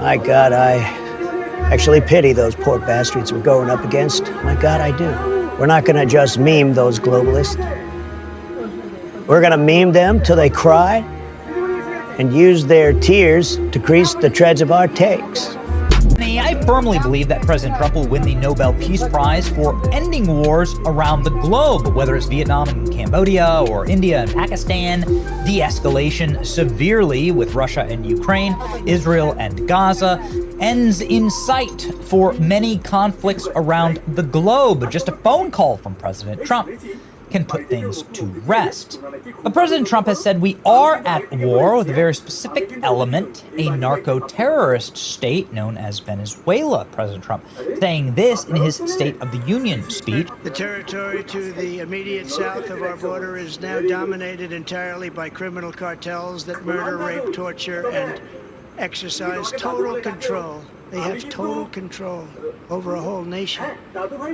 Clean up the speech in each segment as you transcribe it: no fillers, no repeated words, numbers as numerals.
My God, I actually pity those poor bastards we're going up against. My God, I do. We're not going to just meme those globalists. We're going to meme them till they cry and use their tears to grease the treads of our takes. I firmly believe that President Trump will win the Nobel Peace Prize for ending wars around the globe, whether it's Vietnam and Cambodia or India and Pakistan, de-escalation severely with Russia and Ukraine, Israel and Gaza, ends in sight for many conflicts around the globe. Just a phone call from President Trump can put things to rest. But President Trump has said we are at war with a very specific element, a narco-terrorist state known as Venezuela. President Trump saying this in his State of the Union speech. The territory to the immediate south of our border is now dominated entirely by criminal cartels that murder, rape, torture, and exercise total control. They have total control over a whole nation,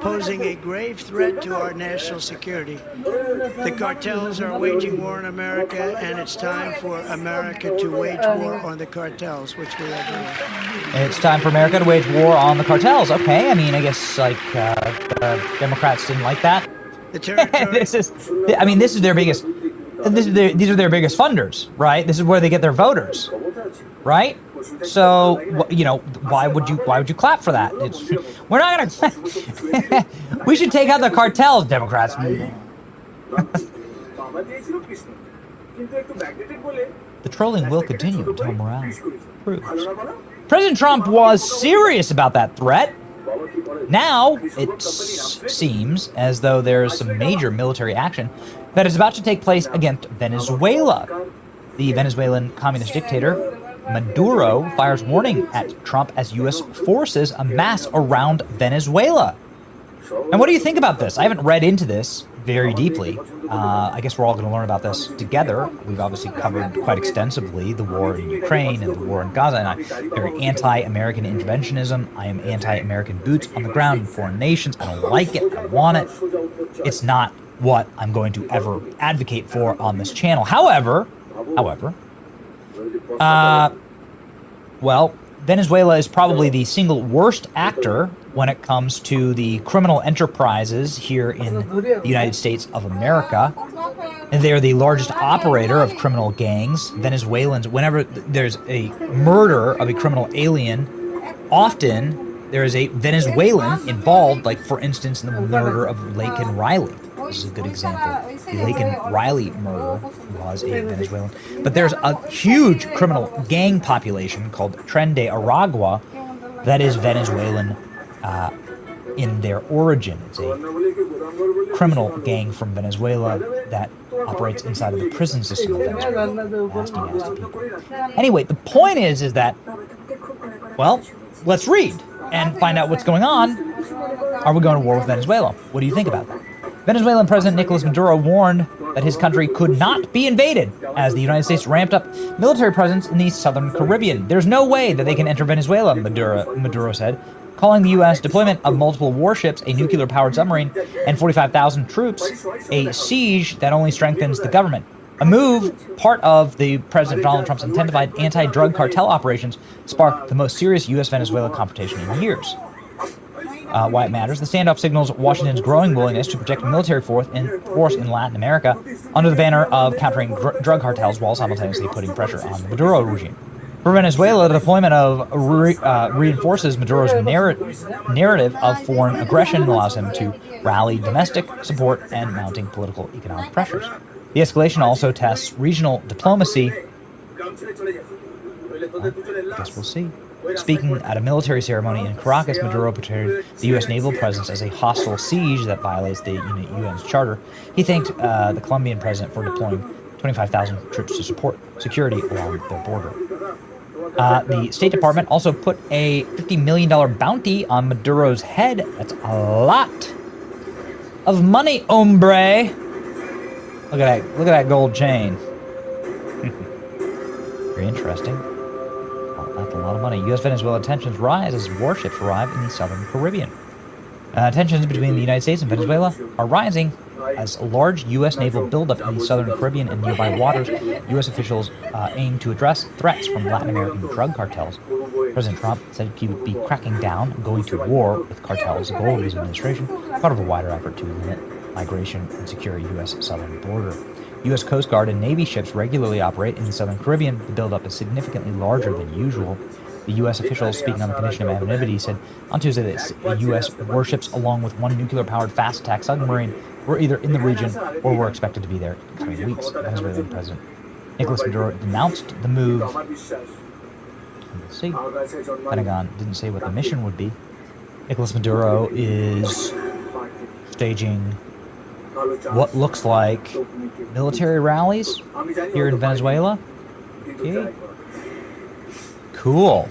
posing a grave threat to our national security. The cartels are waging war on America, and it's time for America to wage war on the cartels, which we are doing. It's time for America to wage war on the cartels. Okay, I mean, I guess, like, the Democrats didn't like that. The territory... This is their biggest... these are their biggest funders, right? This is where they get their voters, right? So, you know, why would you clap for that? We're not gonna clap. We should take out the cartels, Democrats. The trolling will continue until morale improves. President Trump was serious about that threat. Now, it seems as though there is some major military action that is about to take place against Venezuela. The Venezuelan communist dictator MaDURO fires warning at Trump as U.S. forces amass around Venezuela. And what do you think about this? I haven't read into this very deeply. I guess we're all going to learn about this together. We've obviously covered quite extensively the war in Ukraine and the war in Gaza, and I'm very anti-American interventionism. I am anti-American boots on the ground in foreign nations. I don't like it. I don't want it. It's not what I'm going to ever advocate for on this channel. However, well, Venezuela is probably the single worst actor when it comes to the criminal enterprises here in the United States of America. And they are the largest operator of criminal gangs. Venezuelans, whenever there's a murder of a criminal alien, often there is a Venezuelan involved, like, for instance, in the murder of Laken Riley. This is a good example. The Laken Riley murder was a Venezuelan. But there's a huge criminal gang population called Tren de Aragua that is Venezuelan in their origin. It's a criminal gang from Venezuela that operates inside of the prison system of Venezuela. Nasty people. Anyway, the point is that, well, let's read and find out what's going on. Are we going to war with Venezuela? What do you think about that? Venezuelan President Nicolas Maduro warned that his country could not be invaded as the United States ramped up military presence in the southern Caribbean. There's no way that they can enter Venezuela, Maduro said, calling the U.S. deployment of multiple warships, a nuclear-powered submarine, and 45,000 troops a siege that only strengthens the government. A move, part of the President Donald Trump's intensified anti-drug cartel operations, sparked the most serious U.S.-Venezuela confrontation in years. Why it matters. The standoff signals Washington's growing willingness to project military force in Latin America under the banner of countering drug cartels while simultaneously putting pressure on the Maduro regime. For Venezuela, the deployment of reinforces Maduro's narrative of foreign aggression and allows him to rally domestic support and mounting political economic pressures. The escalation also tests regional diplomacy. Well, I guess we'll see. Speaking at a military ceremony in Caracas, Maduro portrayed the U.S. naval presence as a hostile siege that violates the UN's charter. He thanked the Colombian president for deploying 25,000 troops to support security along their border. The State Department also put a $50 million bounty on Maduro's head. That's a lot of money, hombre. Look at that gold chain. Very interesting. That's a lot of money. U.S.-Venezuela tensions rise as warships arrive in the southern Caribbean. Tensions between the United States and Venezuela are rising as a large U.S. naval buildup in the southern Caribbean and nearby waters. U.S. officials aim to address threats from Latin American drug cartels President Trump said he would be cracking down and going to war with cartels, the goal of his administration, part of a wider effort to limit migration and secure a U.S. southern border. U.S. Coast Guard and Navy ships regularly operate in the southern Caribbean. The buildup is significantly larger than usual. The U.S. officials, speaking on the condition of anonymity, said on Tuesday that U.S. warships, along with one nuclear-powered fast-attack submarine, were either in the region or were expected to be there in the coming weeks. Venezuelan President Nicolas Maduro denounced the move. Let's see. Pentagon didn't say what the mission would be. Nicolas Maduro is staging what looks like military rallies here in Venezuela. Okay. Cool.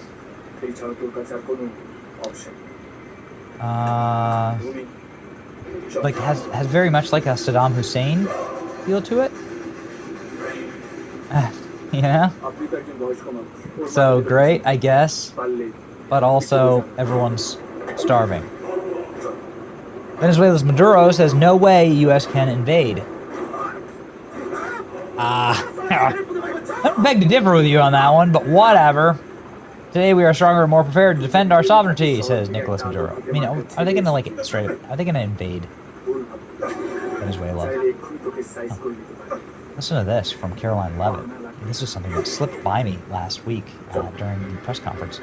Like has very much like a Saddam Hussein feel to it. Yeah. So great, I guess. But also everyone's starving. Venezuela's Maduro says no way U.S. can invade. I beg to differ with you on that one, but whatever. Today we are stronger and more prepared to defend our sovereignty, says Nicolas Maduro. I mean, are they going to, like, straight up, are they going to invade Venezuela? Oh. Listen to this from Caroline Levitt. This is something that slipped by me last week during the press conference.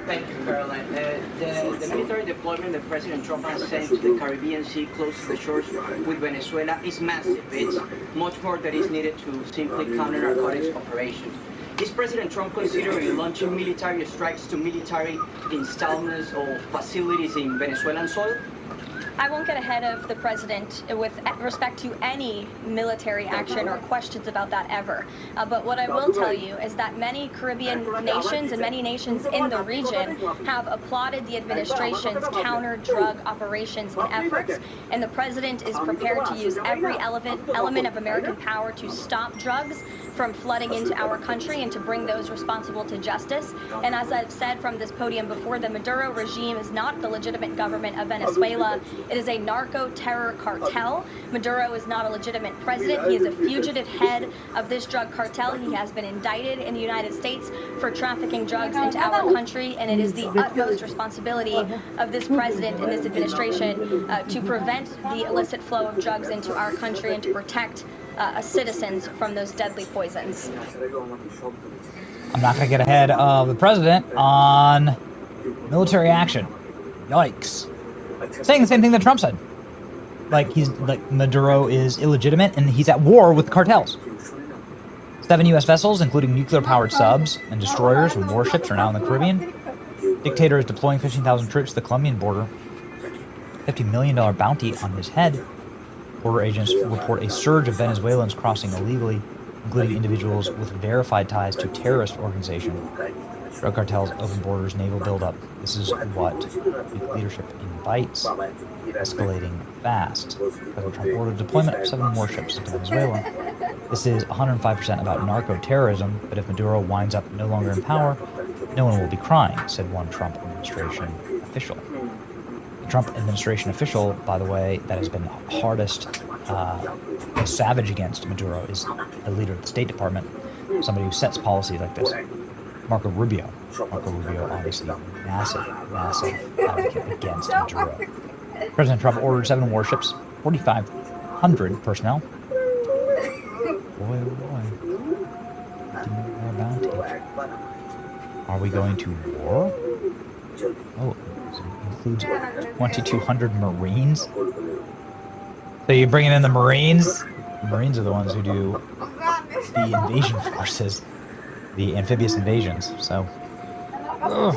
Thank you, Caroline. The military deployment that President Trump has sent to the Caribbean Sea close to the shores with Venezuela is massive. It's much more that is needed to simply counter narcotics operations. Is President Trump considering launching military strikes to military installments or facilities in Venezuelan soil? I won't get ahead of the president with respect to any military action or questions about that ever. But what I will tell you is that many Caribbean nations and many nations in the region have applauded the administration's counter-drug operations and efforts. And the president is prepared to use every element of American power to stop drugs from flooding into our country and to bring those responsible to justice. And as I've said from this podium before, the Maduro regime is not the legitimate government of Venezuela. It is a narco-terror cartel. Maduro is not a legitimate president. He is a fugitive head of this drug cartel. He has been indicted in the United States for trafficking drugs into our country, and it is the utmost responsibility of this president and this administration to prevent the illicit flow of drugs into our country and to protect citizens from those deadly poisons. I'm not going to get ahead of the president on military action. Yikes. Saying the same thing that Trump said. Like Maduro is illegitimate and he's at war with cartels. 7 U.S. vessels, including nuclear-powered subs and destroyers and warships, are now in the Caribbean. Dictator is deploying 15,000 troops to the Colombian border. $50 million bounty on his head. Border agents report a surge of Venezuelans crossing illegally, including individuals with verified ties to terrorist organizations. Drug cartels, open borders, naval buildup. This is what leadership invites. Escalating fast. President Trump ordered deployment of 7 warships into Venezuela. This is 105% about narco-terrorism, but if Maduro winds up no longer in power, no one will be crying, said one Trump administration official. The Trump administration official, by the way, that has been hardest, most savage against Maduro is the leader of the State Department, somebody who sets policy like this. Marco Rubio. Marco Rubio, obviously, massive advocate against Maduro. President Trump ordered 7 warships, 4,500 personnel. Boy, oh boy. More bounty. Are we going to war? Oh, it includes 2,200 Marines. So you're bringing in the Marines? The Marines are the ones who do the invasion forces. The amphibious invasions, so... Ugh.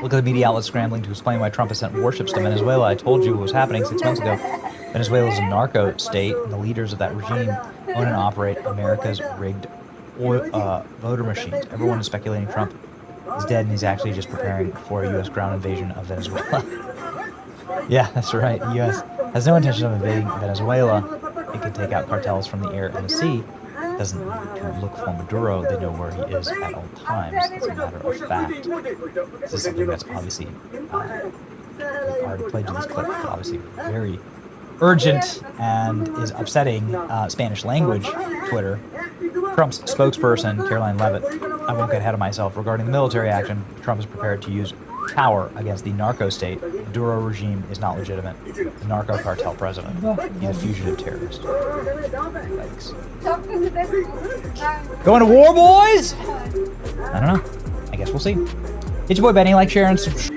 Look at the media outlets scrambling to explain why Trump has sent warships to Venezuela. I told you what was happening 6 months ago. Venezuela is a narco state, and the leaders of that regime own and operate America's rigged voter machines. Everyone is speculating Trump is dead, and he's actually just preparing for a U.S. ground invasion of Venezuela. Yeah, that's right. The U.S. has no intention of invading Venezuela. It can take out cartels from the air and the sea. Doesn't look for Maduro. They know where he is at all times. It's a matter of fact. This is something that's obviously I already played you this clip, but obviously very urgent and is upsetting Spanish language Twitter. Trump's spokesperson, Caroline Levitt, I won't get ahead of myself. Regarding the military action, Trump is prepared to use power against the narco state. The Maduro regime is not legitimate. The narco cartel president. He's a fugitive terrorist. Yikes. Going to war, boys? I don't know. I guess we'll see. Hit your boy Benny, like, share, and subscribe.